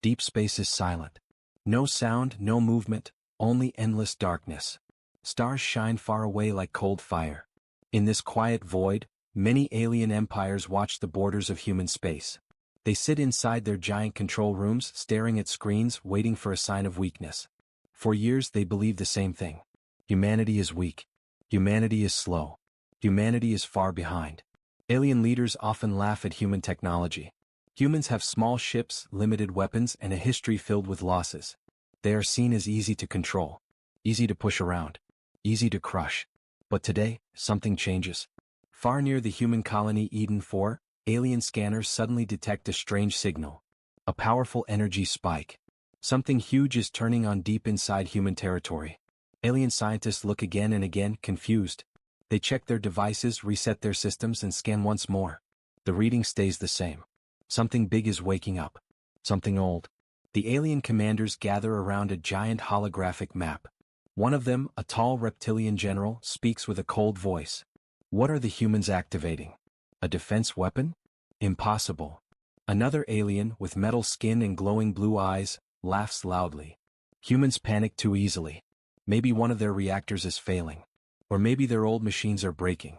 Deep space is silent. No sound, no movement, only endless darkness. Stars shine far away like cold fire. In this quiet void, many alien empires watch the borders of human space. They sit inside their giant control rooms, staring at screens, waiting for a sign of weakness. For years they believe the same thing. Humanity is weak. Humanity is slow. Humanity is far behind. Alien leaders often laugh at human technology. Humans have small ships, limited weapons, and a history filled with losses. They are seen as easy to control, easy to push around, easy to crush. But today, something changes. Far near the human colony Eden 4, alien scanners suddenly detect a strange signal. A powerful energy spike. Something huge is turning on deep inside human territory. Alien scientists look again and again, confused. They check their devices, reset their systems, and scan once more. The reading stays the same. Something big is waking up. Something old. The alien commanders gather around a giant holographic map. One of them, a tall reptilian general, speaks with a cold voice. What are the humans activating? A defense weapon? Impossible. Another alien, with metal skin and glowing blue eyes, laughs loudly. Humans panic too easily. Maybe one of their reactors is failing. Or maybe their old machines are breaking.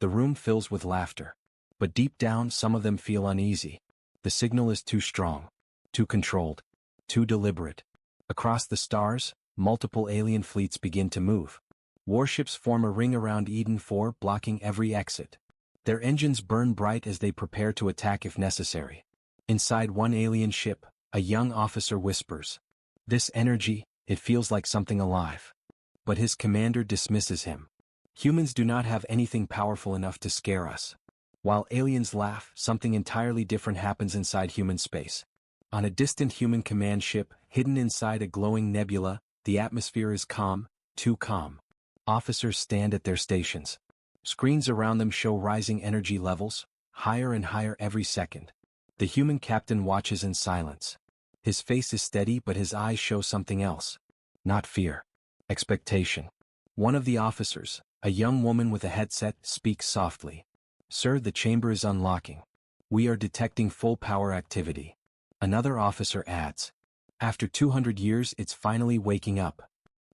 The room fills with laughter. But deep down, some of them feel uneasy. The signal is too strong, too controlled, too deliberate. Across the stars, multiple alien fleets begin to move. Warships form a ring around Eden 4, blocking every exit. Their engines burn bright as they prepare to attack if necessary. Inside one alien ship, a young officer whispers. This energy, it feels like something alive. But his commander dismisses him. Humans do not have anything powerful enough to scare us. While aliens laugh, something entirely different happens inside human space. On a distant human command ship, hidden inside a glowing nebula, the atmosphere is calm, too calm. Officers stand at their stations. Screens around them show rising energy levels, higher and higher every second. The human captain watches in silence. His face is steady, but his eyes show something else. Not fear. Expectation. One of the officers, a young woman with a headset, speaks softly. Sir, the chamber is unlocking. We are detecting full power activity. Another officer adds. After 200 years, it's finally waking up.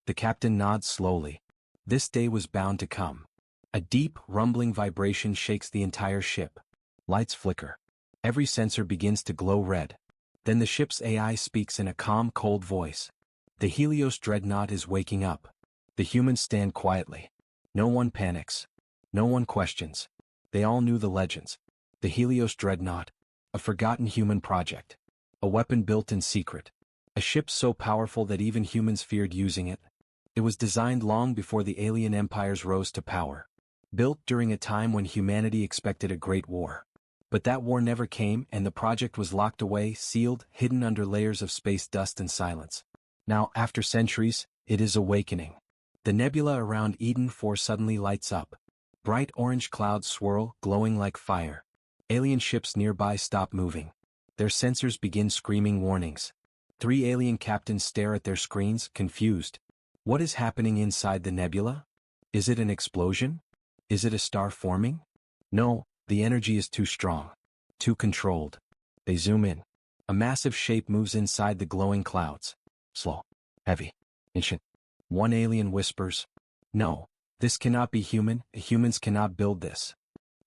The captain nods slowly. This day was bound to come. A deep, rumbling vibration shakes the entire ship. Lights flicker. Every sensor begins to glow red. Then the ship's AI speaks in a calm, cold voice. The Helios Dreadnought is waking up. The humans stand quietly. No one panics. No one questions. They all knew the legends. The Helios Dreadnought, a forgotten human project. A weapon built in secret. A ship so powerful that even humans feared using it. It was designed long before the alien empires rose to power. Built during a time when humanity expected a great war. But that war never came, and the project was locked away, sealed, hidden under layers of space dust and silence. Now, after centuries, it is awakening. The nebula around Eden 4 suddenly lights up. Bright orange clouds swirl, glowing like fire. Alien ships nearby stop moving. Their sensors begin screaming warnings. 3 alien captains stare at their screens, confused. What is happening inside the nebula? Is it an explosion? Is it a star forming? No, the energy is too strong. Too controlled. They zoom in. A massive shape moves inside the glowing clouds. Slow. Heavy. Ancient. One alien whispers. No. This cannot be human, humans cannot build this.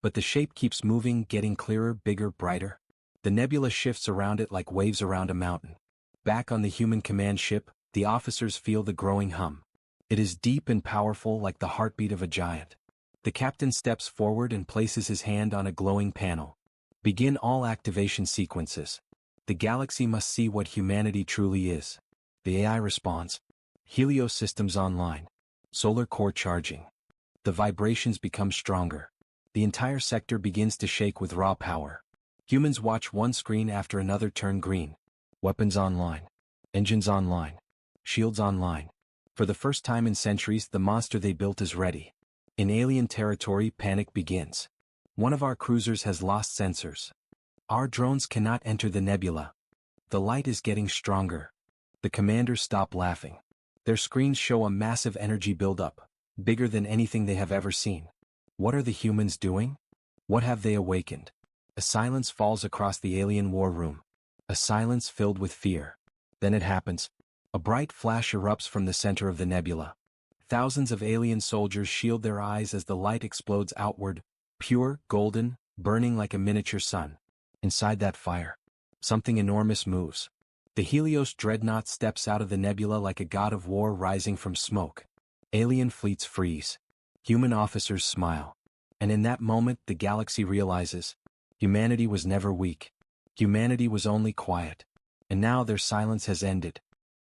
But the shape keeps moving, getting clearer, bigger, brighter. The nebula shifts around it like waves around a mountain. Back on the human command ship, the officers feel the growing hum. It is deep and powerful like the heartbeat of a giant. The captain steps forward and places his hand on a glowing panel. Begin all activation sequences. The galaxy must see what humanity truly is. The AI responds. Helios systems online. Solar core charging. The vibrations become stronger. The entire sector begins to shake with raw power. Humans watch one screen after another turn green. Weapons online. Engines online. Shields online. For the first time in centuries, the monster they built is ready. In alien territory, panic begins. One of our cruisers has lost sensors. Our drones cannot enter the nebula. The light is getting stronger. The commanders stop laughing. Their screens show a massive energy buildup, bigger than anything they have ever seen. What are the humans doing? What have they awakened? A silence falls across the alien war room. A silence filled with fear. Then it happens. A bright flash erupts from the center of the nebula. Thousands of alien soldiers shield their eyes as the light explodes outward, pure, golden, burning like a miniature sun. Inside that fire, something enormous moves. The Helios Dreadnought steps out of the nebula like a god of war rising from smoke. Alien fleets freeze. Human officers smile. And in that moment the galaxy realizes, humanity was never weak. Humanity was only quiet. And now their silence has ended.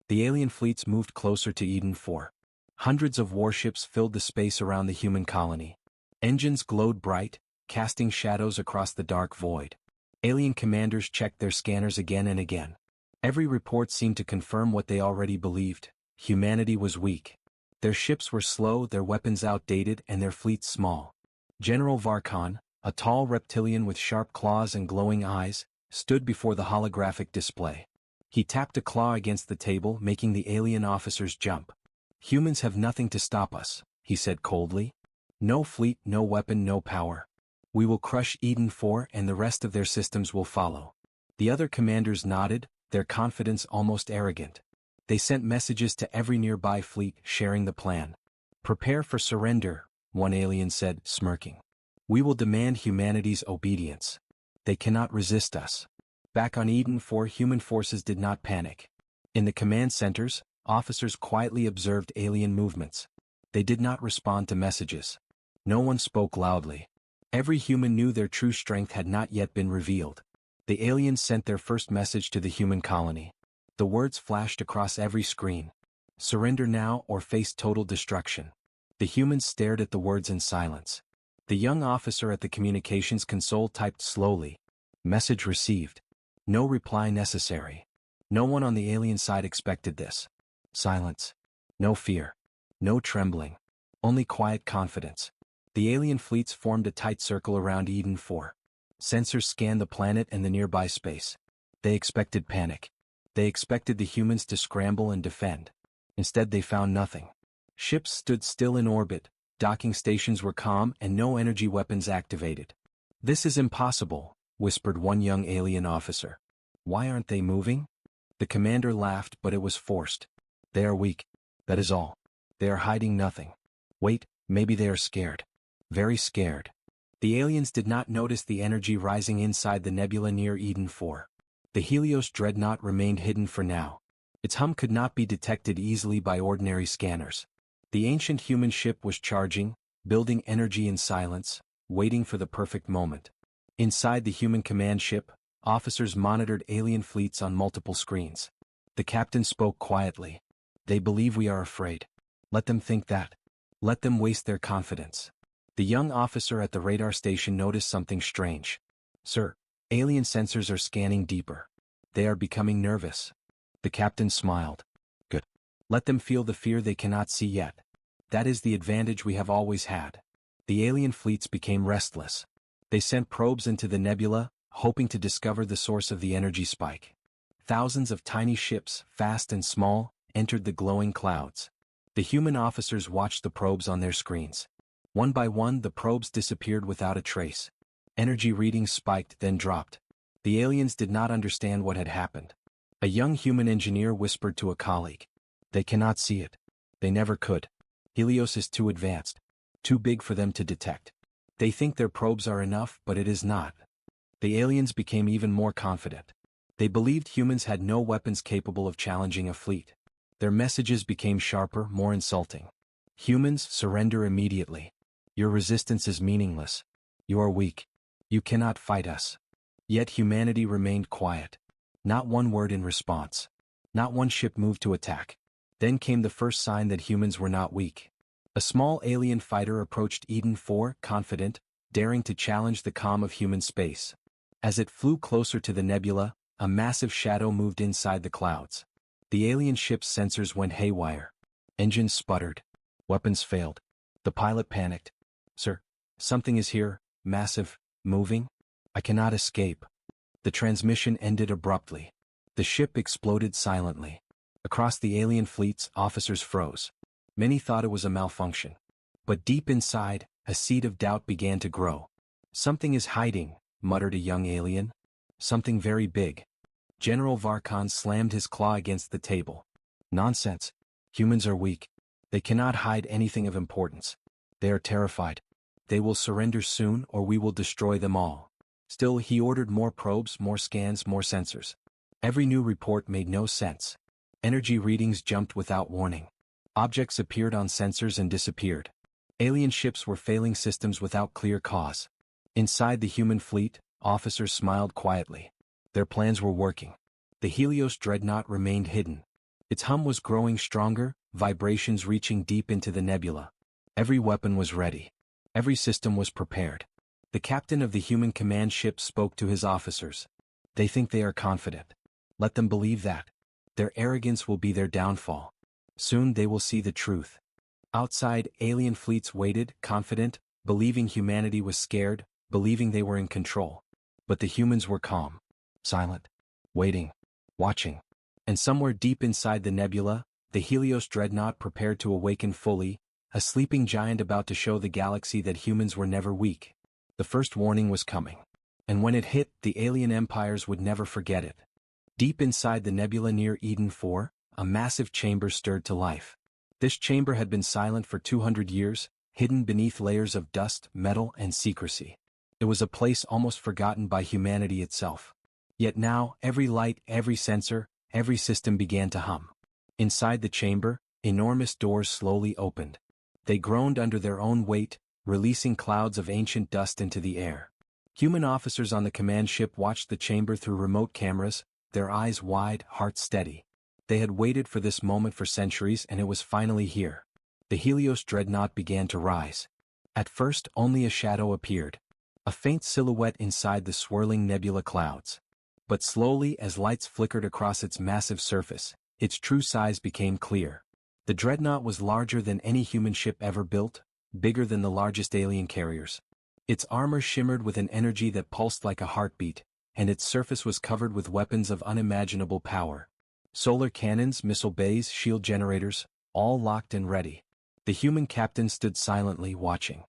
The alien fleets moved closer to Eden 4. Hundreds of warships filled the space around the human colony. Engines glowed bright, casting shadows across the dark void. Alien commanders checked their scanners again and again. Every report seemed to confirm what they already believed: humanity was weak. Their ships were slow, their weapons outdated, and their fleets small. General Varkon, a tall reptilian with sharp claws and glowing eyes, stood before the holographic display. He tapped a claw against the table, making the alien officers jump. "Humans have nothing to stop us," he said coldly. "No fleet, no weapon, no power. We will crush Eden 4 and the rest of their systems will follow." The other commanders nodded, their confidence almost arrogant. They sent messages to every nearby fleet, sharing the plan. "Prepare for surrender," one alien said, smirking. "We will demand humanity's obedience. They cannot resist us." Back on Eden 4, human forces did not panic. In the command centers, officers quietly observed alien movements. They did not respond to messages. No one spoke loudly. Every human knew their true strength had not yet been revealed. The aliens sent their first message to the human colony. The words flashed across every screen: "Surrender now or face total destruction." The humans stared at the words in silence. The young officer at the communications console typed slowly, "Message received. No reply necessary." No one on the alien side expected this. Silence. No fear. No trembling. Only quiet confidence. The alien fleets formed a tight circle around Eden 4. Sensors scanned the planet and the nearby space. They expected panic. They expected the humans to scramble and defend. Instead they found nothing. Ships stood still in orbit, docking stations were calm, and no energy weapons activated. "This is impossible," whispered one young alien officer. "Why aren't they moving?" The commander laughed, but it was forced. "They are weak. That is all. They are hiding nothing. Wait, maybe they are scared. Very scared." The aliens did not notice the energy rising inside the nebula near Eden 4. The Helios Dreadnought remained hidden for now. Its hum could not be detected easily by ordinary scanners. The ancient human ship was charging, building energy in silence, waiting for the perfect moment. Inside the human command ship, officers monitored alien fleets on multiple screens. The captain spoke quietly. "They believe we are afraid. Let them think that. Let them waste their confidence." The young officer at the radar station noticed something strange. "Sir, alien sensors are scanning deeper. They are becoming nervous." The captain smiled. "Good. Let them feel the fear they cannot see yet. That is the advantage we have always had." The alien fleets became restless. They sent probes into the nebula, hoping to discover the source of the energy spike. Thousands of tiny ships, fast and small, entered the glowing clouds. The human officers watched the probes on their screens. One by one the probes disappeared without a trace. Energy readings spiked, then dropped. The aliens did not understand what had happened. A young human engineer whispered to a colleague. "They cannot see it. They never could. Helios is too advanced. Too big for them to detect. They think their probes are enough, but it is not." The aliens became even more confident. They believed humans had no weapons capable of challenging a fleet. Their messages became sharper, more insulting. "Humans, surrender immediately. Your resistance is meaningless. You are weak. You cannot fight us." Yet humanity remained quiet. Not one word in response. Not one ship moved to attack. Then came the first sign that humans were not weak. A small alien fighter approached Eden 4, confident, daring to challenge the calm of human space. As it flew closer to the nebula, a massive shadow moved inside the clouds. The alien ship's sensors went haywire. Engines sputtered. Weapons failed. The pilot panicked. "Sir, something is here, massive, moving. I cannot escape." The transmission ended abruptly. The ship exploded silently. Across the alien fleets, officers froze. Many thought it was a malfunction. But deep inside, a seed of doubt began to grow. "Something is hiding," muttered a young alien. "Something very big." General Varkan slammed his claw against the table. Nonsense. Humans are weak. They cannot hide anything of importance. They are terrified. They will surrender soon or we will destroy them all. Still, he ordered more probes, more scans, more sensors. Every new report made no sense. Energy readings jumped without warning. Objects appeared on sensors and disappeared. Alien ships were failing systems without clear cause. Inside the human fleet, officers smiled quietly. Their plans were working. The Helios Dreadnought remained hidden. Its hum was growing stronger, vibrations reaching deep into the nebula. Every weapon was ready. Every system was prepared. The captain of the human command ship spoke to his officers. They think they are confident. Let them believe that. Their arrogance will be their downfall. Soon they will see the truth. Outside, alien fleets waited, confident, believing humanity was scared, believing they were in control. But the humans were calm, silent, waiting, watching. And somewhere deep inside the nebula, the Helios Dreadnought prepared to awaken fully, a sleeping giant about to show the galaxy that humans were never weak. The first warning was coming. And when it hit, the alien empires would never forget it. Deep inside the nebula near Eden 4, a massive chamber stirred to life. This chamber had been silent for 200 years, hidden beneath layers of dust, metal, and secrecy. It was a place almost forgotten by humanity itself. Yet now, every light, every sensor, every system began to hum. Inside the chamber, enormous doors slowly opened. They groaned under their own weight, releasing clouds of ancient dust into the air. Human officers on the command ship watched the chamber through remote cameras, their eyes wide, hearts steady. They had waited for this moment for centuries and it was finally here. The Helios Dreadnought began to rise. At first, only a shadow appeared. A faint silhouette inside the swirling nebula clouds. But slowly, as lights flickered across its massive surface, its true size became clear. The Dreadnought was larger than any human ship ever built, bigger than the largest alien carriers. Its armor shimmered with an energy that pulsed like a heartbeat, and its surface was covered with weapons of unimaginable power. Solar cannons, missile bays, shield generators, all locked and ready. The human captain stood silently watching.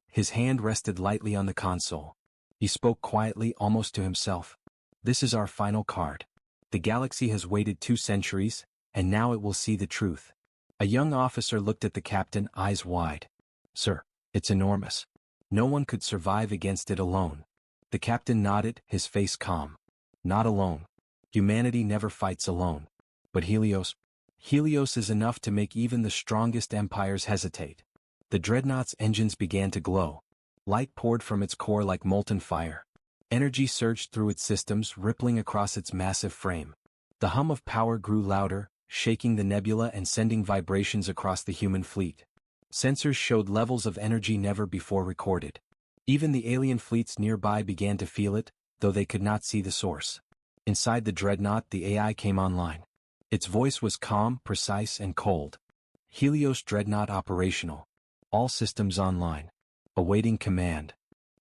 His hand rested lightly on the console. He spoke quietly, almost to himself. This is our final card. The galaxy has waited 2 centuries, and now it will see the truth. A young officer looked at the captain, eyes wide. Sir, it's enormous. No one could survive against it alone. The captain nodded, his face calm. Not alone. Humanity never fights alone. But Helios is enough to make even the strongest empires hesitate. The Dreadnought's engines began to glow. Light poured from its core like molten fire. Energy surged through its systems, rippling across its massive frame. The hum of power grew louder, shaking the nebula and sending vibrations across the human fleet. Sensors showed levels of energy never before recorded. Even the alien fleets nearby began to feel it, though they could not see the source. Inside the Dreadnought, the AI came online. Its voice was calm, precise, and cold. Helios Dreadnought operational. All systems online. Awaiting command.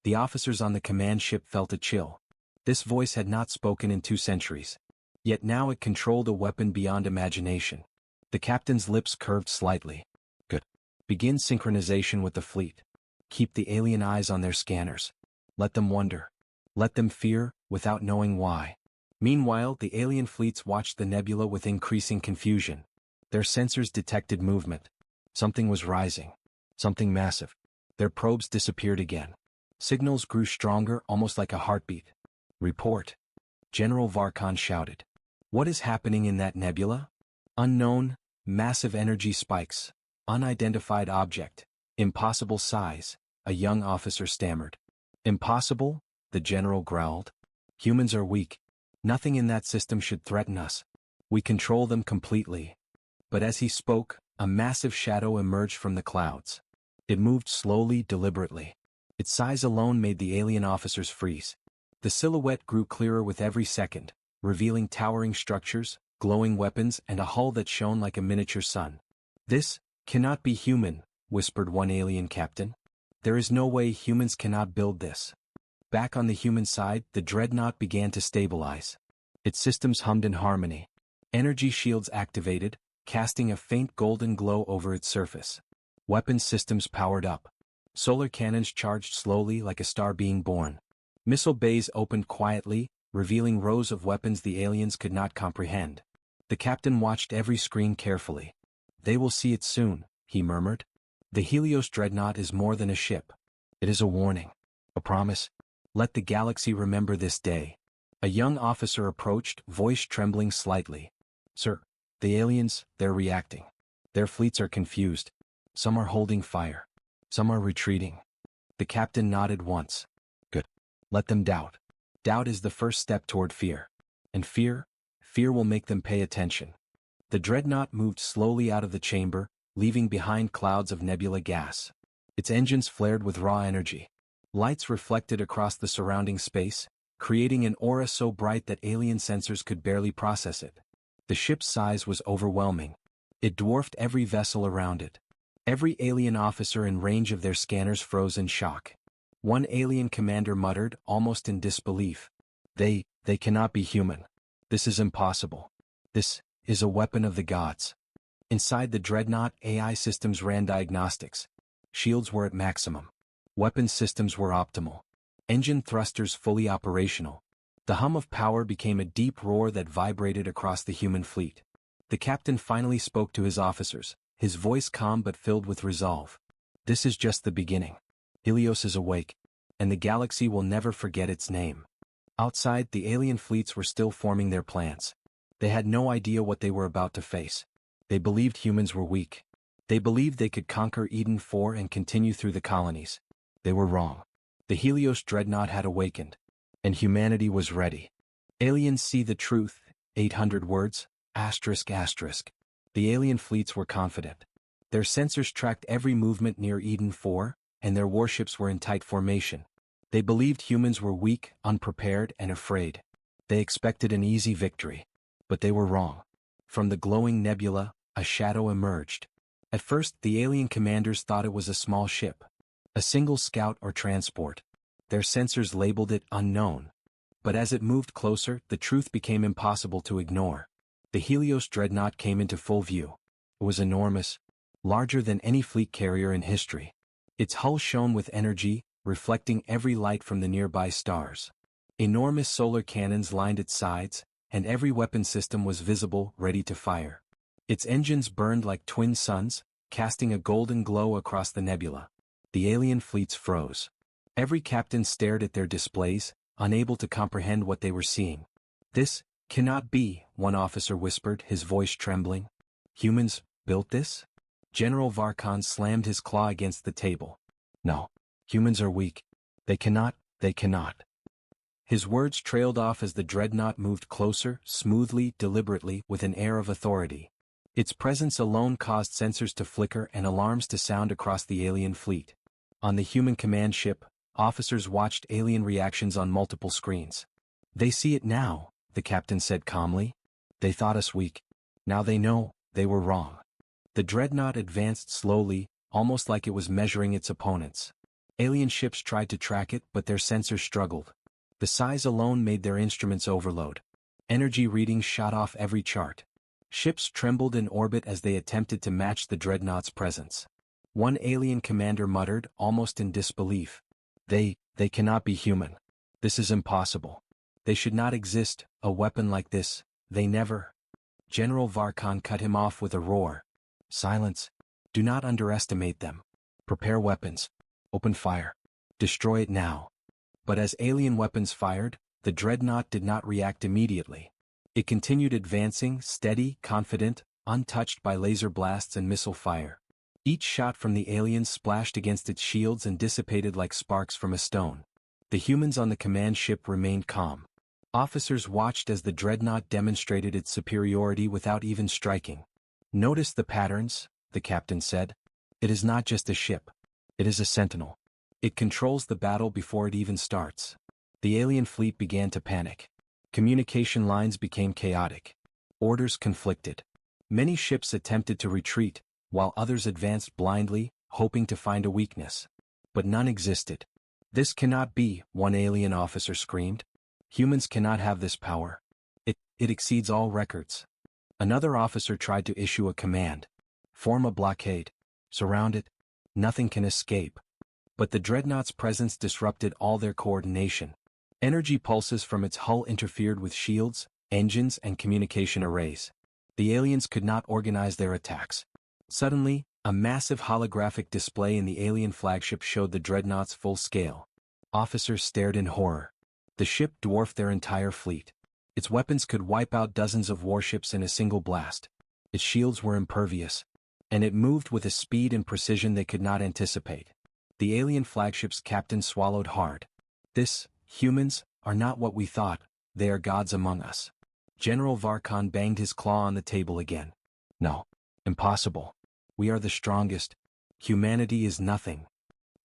The officers on the command ship felt a chill. This voice had not spoken in 2 centuries. Yet now it controlled a weapon beyond imagination. The captain's lips curved slightly. Good. Begin synchronization with the fleet. Keep the alien eyes on their scanners. Let them wonder. Let them fear, without knowing why. Meanwhile, the alien fleets watched the nebula with increasing confusion. Their sensors detected movement. Something was rising. Something massive. Their probes disappeared again. Signals grew stronger, almost like a heartbeat. Report. General Varkan shouted. What is happening in that nebula? Unknown, massive energy spikes. Unidentified object. Impossible size, a young officer stammered. Impossible? The general growled. Humans are weak. Nothing in that system should threaten us. We control them completely. But as he spoke, a massive shadow emerged from the clouds. It moved slowly, deliberately. Its size alone made the alien officers freeze. The silhouette grew clearer with every second, revealing towering structures, glowing weapons, and a hull that shone like a miniature sun. This cannot be human, whispered one alien captain. There is no way humans cannot build this. Back on the human side, the Dreadnought began to stabilize. Its systems hummed in harmony. Energy shields activated, casting a faint golden glow over its surface. Weapon systems powered up. Solar cannons charged slowly like a star being born. Missile bays opened quietly, revealing rows of weapons the aliens could not comprehend. The captain watched every screen carefully. "They will see it soon," he murmured. "The Helios Dreadnought is more than a ship. It is a warning. A promise. Let the galaxy remember this day." A young officer approached, voice trembling slightly. "Sir, the aliens, they're reacting. Their fleets are confused. Some are holding fire. Some are retreating." The captain nodded once. "Good. Let them doubt. Doubt is the first step toward fear. And fear will make them pay attention." The dreadnought moved slowly out of the chamber, leaving behind clouds of nebula gas. Its engines flared with raw energy. Lights reflected across the surrounding space, creating an aura so bright that alien sensors could barely process it. The ship's size was overwhelming. It dwarfed every vessel around it. Every alien officer in range of their scanners froze in shock. One alien commander muttered, almost in disbelief. They cannot be human. This is impossible. This is a weapon of the gods." Inside the dreadnought, AI systems ran diagnostics. Shields were at maximum. Weapon systems were optimal. Engine thrusters fully operational. The hum of power became a deep roar that vibrated across the human fleet. The captain finally spoke to his officers, his voice calm but filled with resolve. "This is just the beginning. Helios is awake, and the galaxy will never forget its name." Outside, the alien fleets were still forming their plans. They had no idea what they were about to face. They believed humans were weak. They believed they could conquer Eden 4 and continue through the colonies. They were wrong. The Helios Dreadnought had awakened, and humanity was ready. "Aliens see the truth," 800 words, ***. The alien fleets were confident. Their sensors tracked every movement near Eden 4, and their warships were in tight formation. They believed humans were weak, unprepared, and afraid. They expected an easy victory. But they were wrong. From the glowing nebula, a shadow emerged. At first, the alien commanders thought it was a small ship. A single scout or transport. Their sensors labeled it unknown. But as it moved closer, the truth became impossible to ignore. The Helios Dreadnought came into full view. It was enormous, larger than any fleet carrier in history. Its hull shone with energy, reflecting every light from the nearby stars. Enormous solar cannons lined its sides, and every weapon system was visible, ready to fire. Its engines burned like twin suns, casting a golden glow across the nebula. The alien fleets froze. Every captain stared at their displays, unable to comprehend what they were seeing. "This cannot be," one officer whispered, his voice trembling. "Humans built this?" General Varkon slammed his claw against the table. "No. Humans are weak. They cannot. His words trailed off as the dreadnought moved closer, smoothly, deliberately, with an air of authority. Its presence alone caused sensors to flicker and alarms to sound across the alien fleet. On the human command ship, officers watched alien reactions on multiple screens. "They see it now," the captain said calmly. "They thought us weak. Now they know they were wrong." The dreadnought advanced slowly, almost like it was measuring its opponents. Alien ships tried to track it, but their sensors struggled. The size alone made their instruments overload. Energy readings shot off every chart. Ships trembled in orbit as they attempted to match the dreadnought's presence. One alien commander muttered, almost in disbelief. They cannot be human. This is impossible. They should not exist, a weapon like this, they never." General Varkon cut him off with a roar. "Silence. Do not underestimate them. Prepare weapons. Open fire. Destroy it now." But as alien weapons fired, the dreadnought did not react immediately. It continued advancing, steady, confident, untouched by laser blasts and missile fire. Each shot from the aliens splashed against its shields and dissipated like sparks from a stone. The humans on the command ship remained calm. Officers watched as the dreadnought demonstrated its superiority without even striking. "Notice the patterns," the captain said. "It is not just a ship. It is a sentinel. It controls the battle before it even starts." The alien fleet began to panic. Communication lines became chaotic. Orders conflicted. Many ships attempted to retreat, while others advanced blindly, hoping to find a weakness. But none existed. "This cannot be," one alien officer screamed. "Humans cannot have this power. It exceeds all records." Another officer tried to issue a command. "Form a blockade. Surround it. Nothing can escape." But the dreadnought's presence disrupted all their coordination. Energy pulses from its hull interfered with shields, engines, and communication arrays. The aliens could not organize their attacks. Suddenly, a massive holographic display in the alien flagship showed the dreadnought's full scale. Officers stared in horror. The ship dwarfed their entire fleet. Its weapons could wipe out dozens of warships in a single blast. Its shields were impervious, and it moved with a speed and precision they could not anticipate. The alien flagship's captain swallowed hard. Humans, are not what we thought, they are gods among us. General Varkon banged his claw on the table again. No. Impossible. We are the strongest. Humanity is nothing.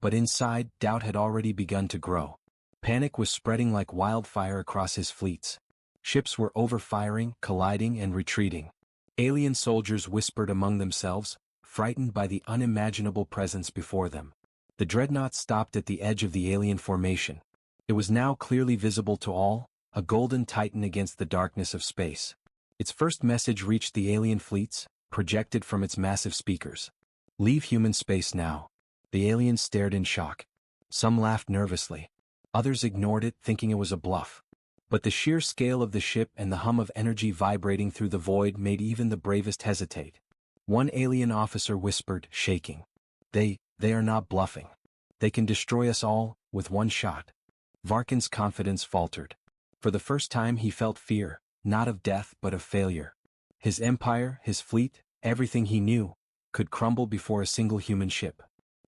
But inside, doubt had already begun to grow. Panic was spreading like wildfire across his fleets. Ships were overfiring, colliding, and retreating. Alien soldiers whispered among themselves, frightened by the unimaginable presence before them. The dreadnought stopped at the edge of the alien formation. It was now clearly visible to all, a golden titan against the darkness of space. Its first message reached the alien fleets, projected from its massive speakers. Leave human space now. The aliens stared in shock. Some laughed nervously. Others ignored it, thinking it was a bluff. But the sheer scale of the ship and the hum of energy vibrating through the void made even the bravest hesitate. One alien officer whispered, shaking. They are not bluffing. They can destroy us all, with one shot. Varkin's confidence faltered. For the first time he felt fear, not of death but of failure. His empire, his fleet, everything he knew, could crumble before a single human ship.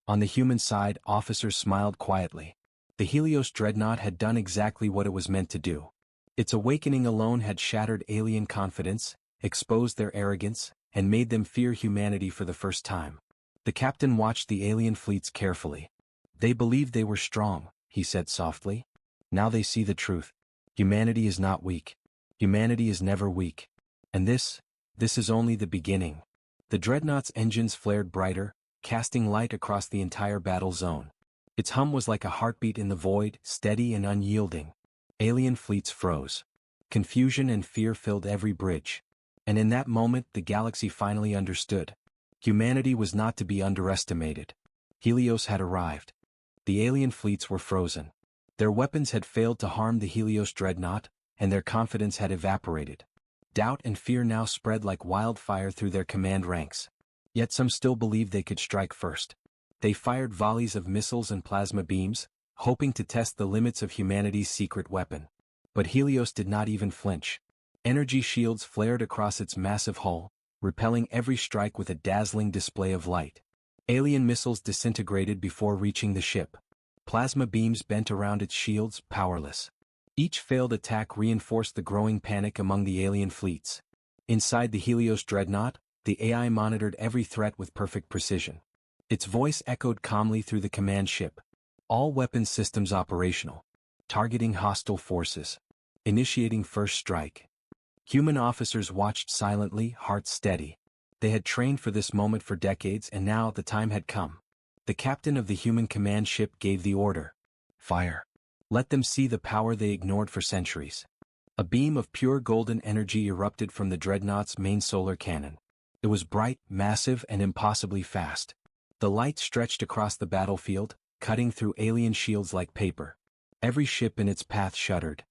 On the human side, officers smiled quietly. The Helios Dreadnought had done exactly what it was meant to do. Its awakening alone had shattered alien confidence, exposed their arrogance, and made them fear humanity for the first time. The captain watched the alien fleets carefully. They believed they were strong, he said softly. Now they see the truth. Humanity is not weak. Humanity is never weak. And this is only the beginning. The dreadnought's engines flared brighter, casting light across the entire battle zone. Its hum was like a heartbeat in the void, steady and unyielding. Alien fleets froze. Confusion and fear filled every bridge. And in that moment the galaxy finally understood. Humanity was not to be underestimated. Helios had arrived. The alien fleets were frozen. Their weapons had failed to harm the Helios Dreadnought, and their confidence had evaporated. Doubt and fear now spread like wildfire through their command ranks. Yet some still believed they could strike first. They fired volleys of missiles and plasma beams, hoping to test the limits of humanity's secret weapon. But Helios did not even flinch. Energy shields flared across its massive hull, repelling every strike with a dazzling display of light. Alien missiles disintegrated before reaching the ship. Plasma beams bent around its shields, powerless. Each failed attack reinforced the growing panic among the alien fleets. Inside the Helios Dreadnought, the AI monitored every threat with perfect precision. Its voice echoed calmly through the command ship. All weapons systems operational. Targeting hostile forces. Initiating first strike. Human officers watched silently, hearts steady. They had trained for this moment for decades and now the time had come. The captain of the human command ship gave the order. Fire. Let them see the power they ignored for centuries. A beam of pure golden energy erupted from the dreadnought's main solar cannon. It was bright, massive, and impossibly fast. The light stretched across the battlefield, cutting through alien shields like paper. Every ship in its path shuddered.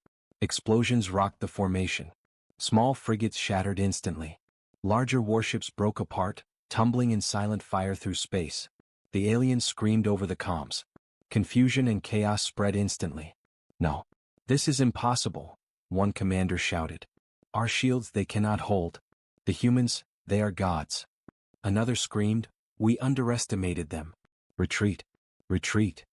Explosions rocked the formation. Small frigates shattered instantly. Larger warships broke apart, tumbling in silent fire through space. The aliens screamed over the comms. Confusion and chaos spread instantly. No. This is impossible, one commander shouted. Our shields they cannot hold. The humans, they are gods. Another screamed, we underestimated them. Retreat. Retreat.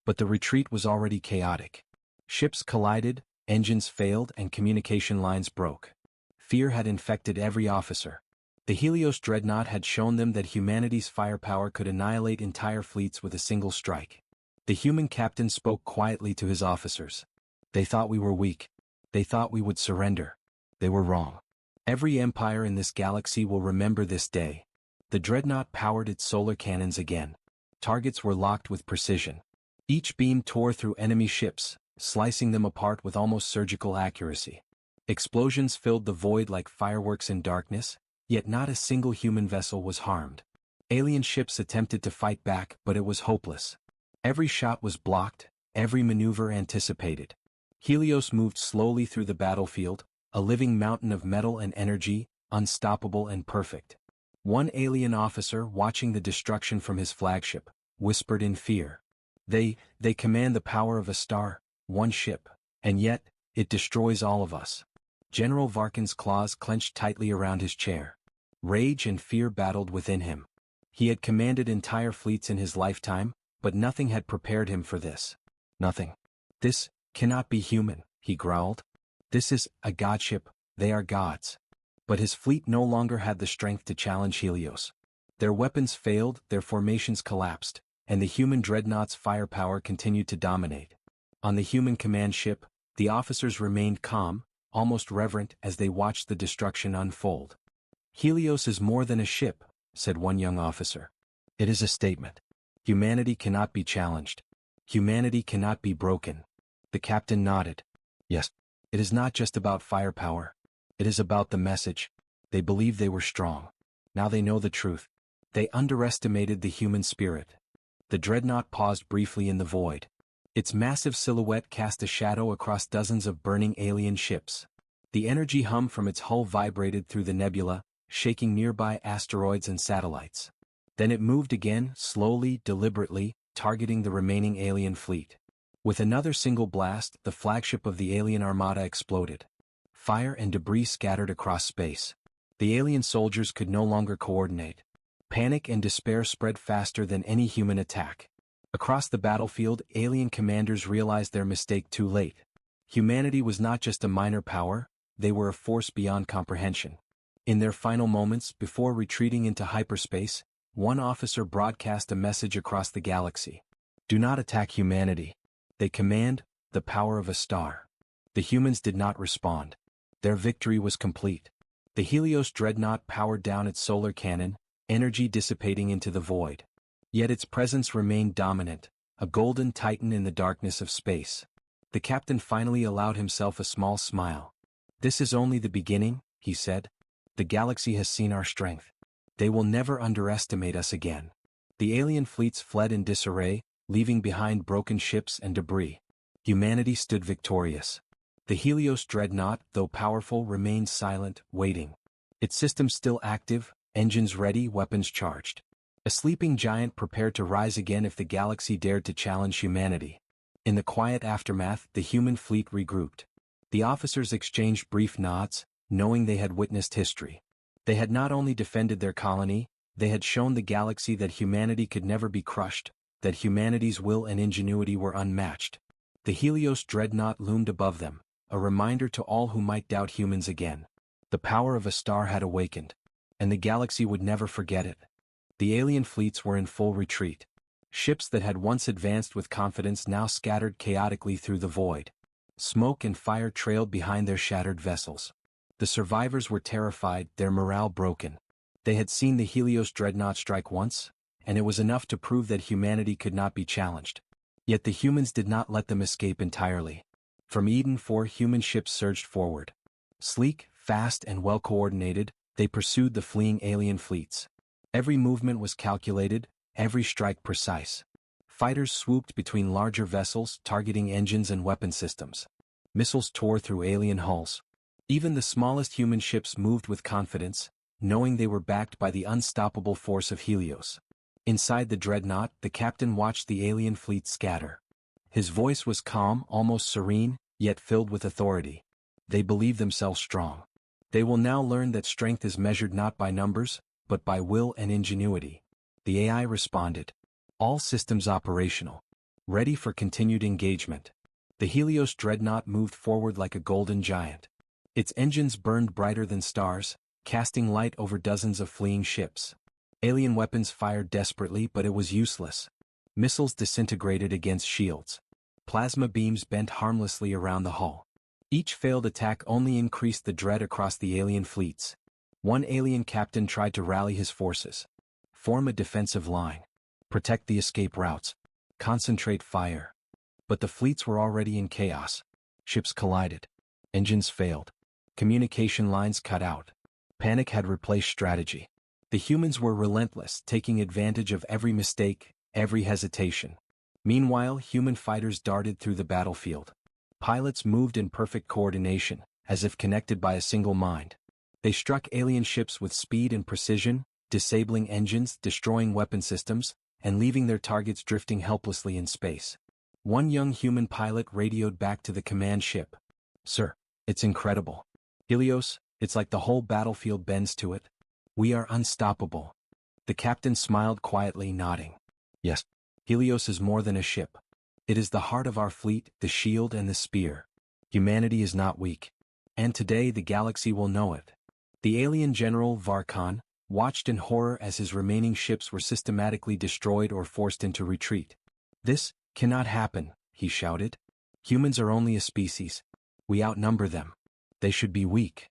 But the retreat was already chaotic. Ships collided, engines failed, and communication lines broke. Fear had infected every officer. The Helios Dreadnought had shown them that humanity's firepower could annihilate entire fleets with a single strike. The human captain spoke quietly to his officers. They thought we were weak. They thought we would surrender. They were wrong. Every empire in this galaxy will remember this day. The Dreadnought powered its solar cannons again. Targets were locked with precision. Each beam tore through enemy ships, slicing them apart with almost surgical accuracy. Explosions filled the void like fireworks in darkness, yet not a single human vessel was harmed. Alien ships attempted to fight back, but it was hopeless. Every shot was blocked, every maneuver anticipated. Helios moved slowly through the battlefield, a living mountain of metal and energy, unstoppable and perfect. One alien officer, watching the destruction from his flagship, whispered in fear. They command the power of a star, one ship, and yet, it destroys all of us. General Varkin's claws clenched tightly around his chair. Rage and fear battled within him. He had commanded entire fleets in his lifetime, but nothing had prepared him for this. Nothing. This cannot be human, he growled. This is a godship, they are gods. But his fleet no longer had the strength to challenge Helios. Their weapons failed, their formations collapsed, and the human dreadnought's firepower continued to dominate. On the human command ship, the officers remained calm, almost reverent as they watched the destruction unfold. Helios is more than a ship, said one young officer. It is a statement. Humanity cannot be challenged. Humanity cannot be broken. The captain nodded. Yes, it is not just about firepower. It is about the message. They believed they were strong. Now they know the truth. They underestimated the human spirit. The dreadnought paused briefly in the void. Its massive silhouette cast a shadow across dozens of burning alien ships. The energy hum from its hull vibrated through the nebula, shaking nearby asteroids and satellites. Then it moved again, slowly, deliberately, targeting the remaining alien fleet. With another single blast, the flagship of the alien armada exploded. Fire and debris scattered across space. The alien soldiers could no longer coordinate. Panic and despair spread faster than any human attack. Across the battlefield, alien commanders realized their mistake too late. Humanity was not just a minor power, they were a force beyond comprehension. In their final moments, before retreating into hyperspace, one officer broadcast a message across the galaxy. Do not attack humanity. They command the power of a star. The humans did not respond. Their victory was complete. The Helios Dreadnought powered down its solar cannon, energy dissipating into the void. Yet its presence remained dominant, a golden titan in the darkness of space. The captain finally allowed himself a small smile. This is only the beginning, he said. The galaxy has seen our strength. They will never underestimate us again. The alien fleets fled in disarray, leaving behind broken ships and debris. Humanity stood victorious. The Helios Dreadnought, though powerful, remained silent, waiting. Its systems still active, engines ready, weapons charged. A sleeping giant prepared to rise again if the galaxy dared to challenge humanity. In the quiet aftermath, the human fleet regrouped. The officers exchanged brief nods, knowing they had witnessed history. They had not only defended their colony, they had shown the galaxy that humanity could never be crushed, that humanity's will and ingenuity were unmatched. The Helios Dreadnought loomed above them, a reminder to all who might doubt humans again. The power of a star had awakened, and the galaxy would never forget it. The alien fleets were in full retreat. Ships that had once advanced with confidence now scattered chaotically through the void. Smoke and fire trailed behind their shattered vessels. The survivors were terrified, their morale broken. They had seen the Helios Dreadnought strike once, and it was enough to prove that humanity could not be challenged. Yet the humans did not let them escape entirely. From Eden, 4 human ships surged forward. Sleek, fast and well-coordinated, they pursued the fleeing alien fleets. Every movement was calculated, every strike precise. Fighters swooped between larger vessels, targeting engines and weapon systems. Missiles tore through alien hulls. Even the smallest human ships moved with confidence, knowing they were backed by the unstoppable force of Helios. Inside the dreadnought, the captain watched the alien fleet scatter. His voice was calm, almost serene, yet filled with authority. They believed themselves strong. They will now learn that strength is measured not by numbers, but by will and ingenuity. The AI responded. All systems operational. Ready for continued engagement. The Helios Dreadnought moved forward like a golden giant. Its engines burned brighter than stars, casting light over dozens of fleeing ships. Alien weapons fired desperately, but it was useless. Missiles disintegrated against shields. Plasma beams bent harmlessly around the hull. Each failed attack only increased the dread across the alien fleets. One alien captain tried to rally his forces. Form a defensive line. Protect the escape routes. Concentrate fire. But the fleets were already in chaos. Ships collided. Engines failed. Communication lines cut out. Panic had replaced strategy. The humans were relentless, taking advantage of every mistake, every hesitation. Meanwhile, human fighters darted through the battlefield. Pilots moved in perfect coordination, as if connected by a single mind. They struck alien ships with speed and precision, disabling engines, destroying weapon systems, and leaving their targets drifting helplessly in space. One young human pilot radioed back to the command ship. "Sir, it's incredible. Helios, it's like the whole battlefield bends to it. We are unstoppable." The captain smiled quietly, nodding. "Yes, Helios is more than a ship. It is the heart of our fleet, the shield and the spear. Humanity is not weak. And today the galaxy will know it." The alien general, Varkan, watched in horror as his remaining ships were systematically destroyed or forced into retreat. "This cannot happen," he shouted. "Humans are only a species. We outnumber them. They should be weak."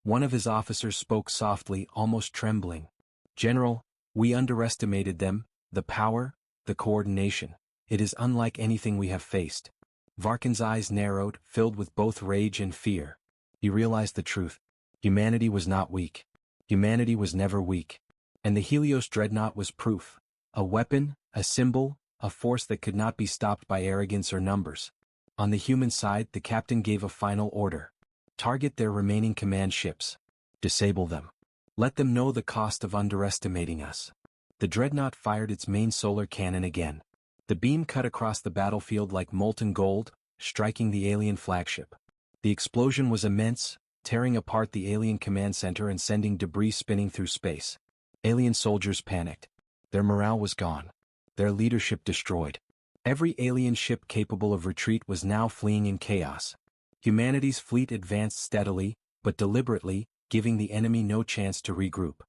One of his officers spoke softly, almost trembling. "General, we underestimated them, the power, the coordination. It is unlike anything we have faced." Varkan's eyes narrowed, filled with both rage and fear. He realized the truth. Humanity was not weak. Humanity was never weak. And the Helios Dreadnought was proof. A weapon, a symbol, a force that could not be stopped by arrogance or numbers. On the human side, the captain gave a final order. "Target their remaining command ships. Disable them. Let them know the cost of underestimating us." The Dreadnought fired its main solar cannon again. The beam cut across the battlefield like molten gold, striking the alien flagship. The explosion was immense, tearing apart the alien command center and sending debris spinning through space. Alien soldiers panicked. Their morale was gone. Their leadership destroyed. Every alien ship capable of retreat was now fleeing in chaos. Humanity's fleet advanced steadily, but deliberately, giving the enemy no chance to regroup.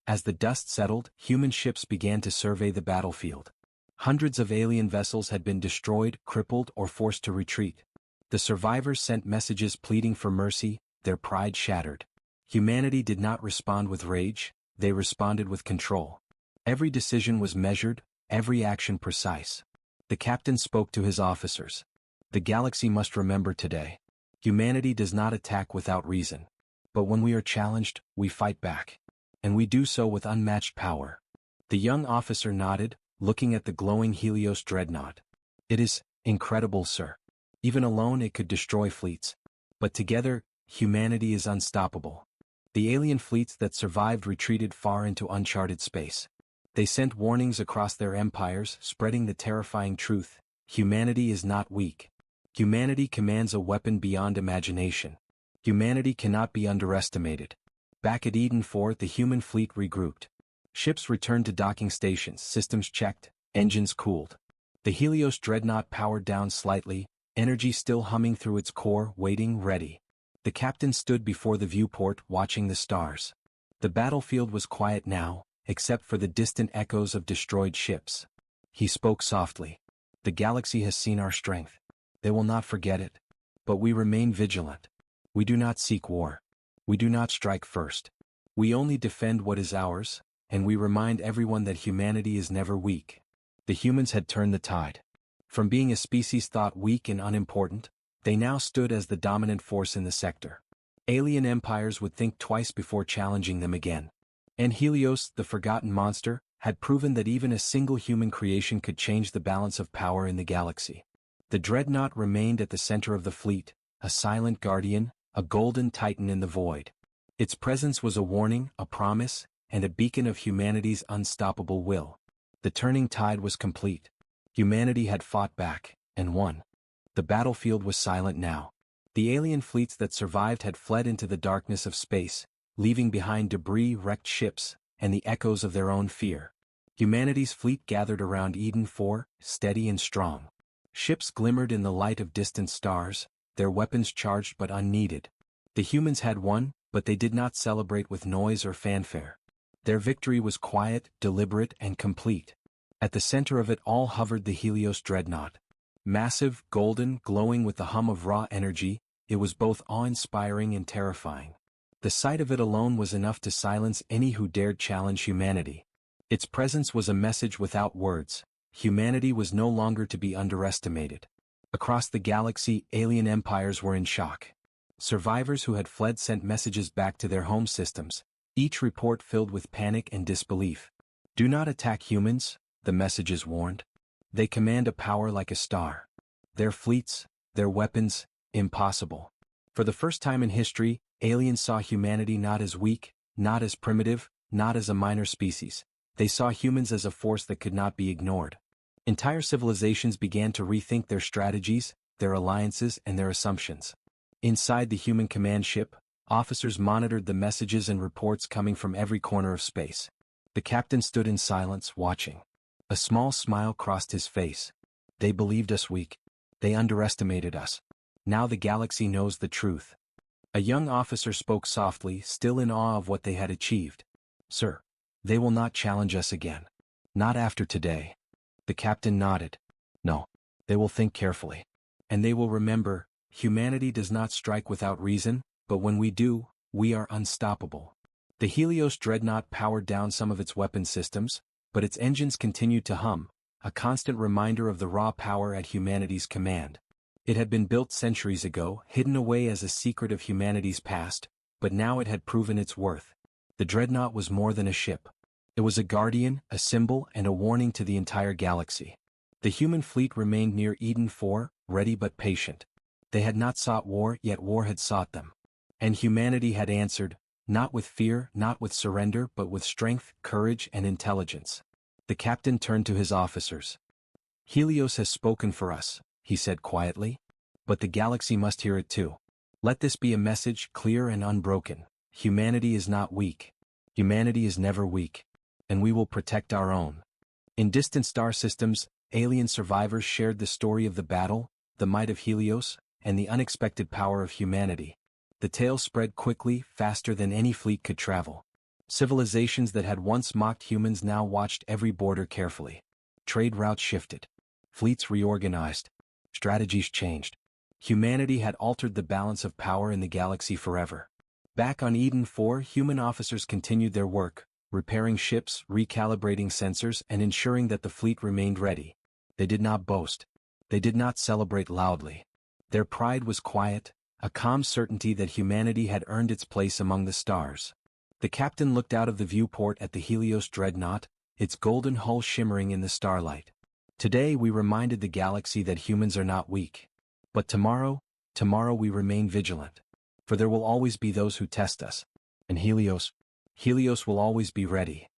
As the dust settled, human ships began to survey the battlefield. Hundreds of alien vessels had been destroyed, crippled, or forced to retreat. The survivors sent messages pleading for mercy, their pride shattered. Humanity did not respond with rage, they responded with control. Every decision was measured, every action precise. The captain spoke to his officers. "The galaxy must remember today. Humanity does not attack without reason. But when we are challenged, we fight back. And we do so with unmatched power." The young officer nodded, looking at the glowing Helios Dreadnought. "It is incredible, sir. Even alone it could destroy fleets. But together, humanity is unstoppable." The alien fleets that survived retreated far into uncharted space. They sent warnings across their empires, spreading the terrifying truth: humanity is not weak. Humanity commands a weapon beyond imagination. Humanity cannot be underestimated. Back at Eden 4, the human fleet regrouped. Ships returned to docking stations, systems checked, engines cooled. The Helios Dreadnought powered down slightly, energy still humming through its core, waiting, ready. The captain stood before the viewport, watching the stars. The battlefield was quiet now, except for the distant echoes of destroyed ships. He spoke softly. "The galaxy has seen our strength. They will not forget it. But we remain vigilant. We do not seek war. We do not strike first. We only defend what is ours, and we remind everyone that humanity is never weak." The humans had turned the tide. From being a species thought weak and unimportant, they now stood as the dominant force in the sector. Alien empires would think twice before challenging them again. And Helios, the forgotten monster, had proven that even a single human creation could change the balance of power in the galaxy. The Dreadnought remained at the center of the fleet, a silent guardian, a golden titan in the void. Its presence was a warning, a promise, and a beacon of humanity's unstoppable will. The turning tide was complete. Humanity had fought back, and won. The battlefield was silent now. The alien fleets that survived had fled into the darkness of space, leaving behind debris, wrecked ships, and the echoes of their own fear. Humanity's fleet gathered around Eden 4, steady and strong. Ships glimmered in the light of distant stars, their weapons charged but unneeded. The humans had won, but they did not celebrate with noise or fanfare. Their victory was quiet, deliberate, and complete. At the center of it all hovered the Helios Dreadnought. Massive, golden, glowing with the hum of raw energy, it was both awe-inspiring and terrifying. The sight of it alone was enough to silence any who dared challenge humanity. Its presence was a message without words. Humanity was no longer to be underestimated. Across the galaxy, alien empires were in shock. Survivors who had fled sent messages back to their home systems, each report filled with panic and disbelief. "Do not attack humans," the messages warned. "They command a power like a star. Their fleets, their weapons, Impossible. For the first time in history, aliens saw humanity not as weak, not as primitive, not as a minor species. They saw humans as a force that could not be ignored. Entire civilizations began to rethink their strategies, their alliances, and their assumptions. Inside the human command ship, officers monitored the messages and reports coming from every corner of space. The captain stood in silence, watching. A small smile crossed his face. They believed us weak. They underestimated us. Now the galaxy knows the truth. A young officer spoke softly, still in awe of what they had achieved. Sir, they will not challenge us again. Not after today. The captain nodded. No, they will think carefully. And they will remember, humanity does not strike without reason, but when we do, we are unstoppable. The Helios Dreadnought powered down some of its weapon systems, but its engines continued to hum, a constant reminder of the raw power at humanity's command. It had been built centuries ago, hidden away as a secret of humanity's past, but now it had proven its worth. The Dreadnought was more than a ship. It was a guardian, a symbol, and a warning to the entire galaxy. The human fleet remained near Eden 4, ready but patient. They had not sought war, yet war had sought them. And humanity had answered, not with fear, not with surrender, but with strength, courage, and intelligence. The captain turned to his officers. Helios has spoken for us, he said quietly. But the galaxy must hear it too. Let this be a message clear and unbroken. Humanity is not weak. Humanity is never weak. And we will protect our own. In distant star systems, alien survivors shared the story of the battle, the might of Helios, and the unexpected power of humanity. The tale spread quickly, faster than any fleet could travel. Civilizations that had once mocked humans now watched every border carefully. Trade routes shifted. Fleets reorganized. Strategies changed. Humanity had altered the balance of power in the galaxy forever. Back on Eden 4, human officers continued their work, repairing ships, recalibrating sensors, and ensuring that the fleet remained ready. They did not boast. They did not celebrate loudly. Their pride was quiet, a calm certainty that humanity had earned its place among the stars. The captain looked out of the viewport at the Helios Dreadnought, its golden hull shimmering in the starlight. Today we reminded the galaxy that humans are not weak. But tomorrow we remain vigilant. For there will always be those who test us. And Helios will always be ready.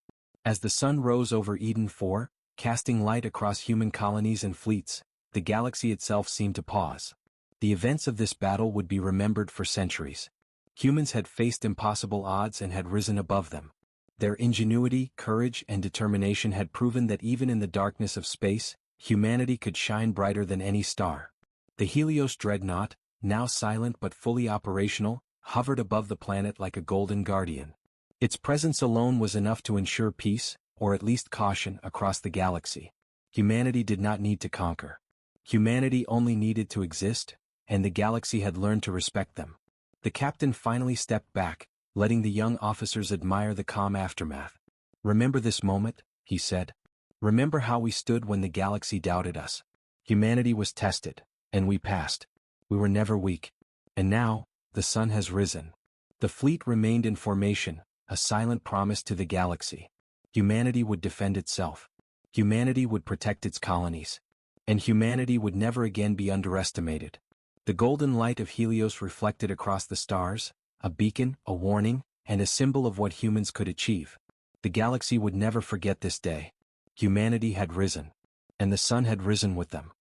As the sun rose over Eden 4, casting light across human colonies and fleets, the galaxy itself seemed to pause. The events of this battle would be remembered for centuries. Humans had faced impossible odds and had risen above them. Their ingenuity, courage, and determination had proven that even in the darkness of space, humanity could shine brighter than any star. The Helios Dreadnought, now silent but fully operational, hovered above the planet like a golden guardian. Its presence alone was enough to ensure peace, or at least caution, across the galaxy. Humanity did not need to conquer. Humanity only needed to exist, and the galaxy had learned to respect them. The captain finally stepped back, letting the young officers admire the calm aftermath. Remember this moment, he said. Remember how we stood when the galaxy doubted us. Humanity was tested, and we passed. We were never weak. And now, the sun has risen. The fleet remained in formation, a silent promise to the galaxy. Humanity would defend itself. Humanity would protect its colonies. And humanity would never again be underestimated. The golden light of Helios reflected across the stars, a beacon, a warning, and a symbol of what humans could achieve. The galaxy would never forget this day. Humanity had risen. And the sun had risen with them.